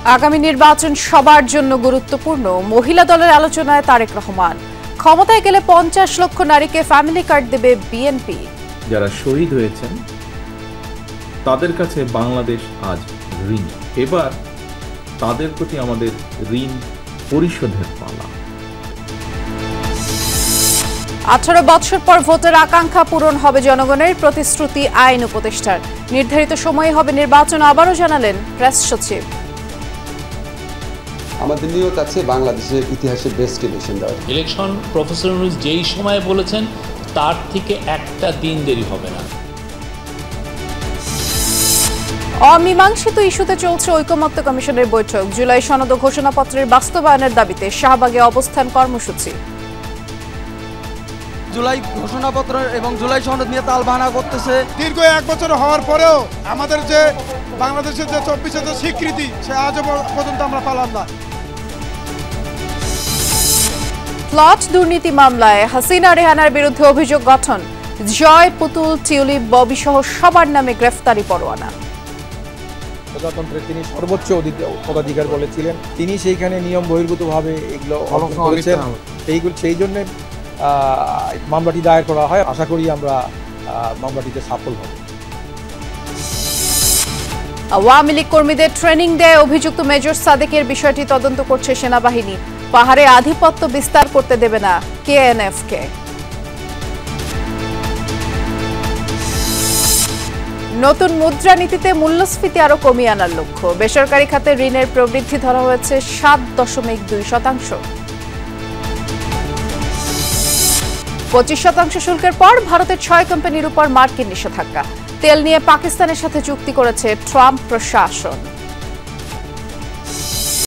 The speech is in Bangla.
আগামী নির্বাচন সবার জন্য গুরুত্বপূর্ণ, মহিলা দলের আলোচনায় তারেক রহমান। ক্ষমতায় গেলে 50 লক্ষ নারীকে ফ্যামিলি কার্ড দেবে বিএনপি। যারা শহীদ হয়েছেন তাদের কাছে বাংলাদেশ আজ ঋণী। এবার তাদের প্রতি আমাদের ঋণ পরিশোধের পালা। 18 বছর পর ভোটের আকাঙ্ক্ষা পূরণ হবে জনগণের, প্রতিশ্রুতি আইন উপদেষ্টার। নির্ধারিত সময়ে হবে নির্বাচন, আবারও জানালেন প্রেস সচিব। আমাদের নিয়ত আছে বাংলাদেশের ইতিহাসে বেস্ট ইলেকশন দেওয়ার। ইলেকশন প্রফেসর নুরুল যেই সময় বলেছেন তার থেকে একটা দিন দেরি হবে না। অমীমাংসিত ইস্যুতে চলছে ঐকমত্য কমিশনের বৈঠক। জুলাই সনদ ও ঘোষণাপত্রের বাস্তবায়নের দাবিতে শাহবাগে অবস্থান কর্মসূচি। জুলাই ঘোষণাপত্র এবং জুলাই সনদ নিয়ে তালবাহানা করতেছে। দীর্ঘ 1 বছর হওয়ার পরেও আমাদের যে বাংলাদেশের যে 24 স্বীকৃতি, সে আজও পর্যন্ত আমরা পালাম না। প্লট দুর্নীতি মামলায় হাসিনা রেহানার বিরুদ্ধে অভিযোগ গঠন। জয়, পুতুল, টিউলিপ, ববি সহ সবার নামে গ্রেফতারি পরোয়ানা। প্রজাতন্ত্রের তিনি সর্বোচ্চ পদাধিকার বলেছিলেন, তিনি সেইখানে নিয়ম বহির্ভূতভাবে এগুলো করেছেন। সেই জন্য মামলাটি দায়ের করা হয়। আশা করি আমরা মামলাটিতে সফল হব। আওয়ামী লীগ কর্মীদের ট্রেনিং দেয় অভিযুক্ত মেজর সাদেকের বিষয়টি তদন্ত করছে সেনাবাহিনী। পাহাড়ে আধিপত্য বিস্তার করতে দেবে না কেএনএফকে। নতুন মুদ্রানীতিতে মূল্যস্ফীতি আরো কমিয়ে আনার লক্ষ্য। বেসরকারি খাতে ঋণের প্রবৃদ্ধি ধরা হয়েছে 7.2%। 25% শুল্কের পর ভারতের 6 কোম্পানির উপর মার্কিন নিষেধাজ্ঞা। তেল নিয়ে পাকিস্তানের সাথে চুক্তি করেছে ট্রাম্প প্রশাসন।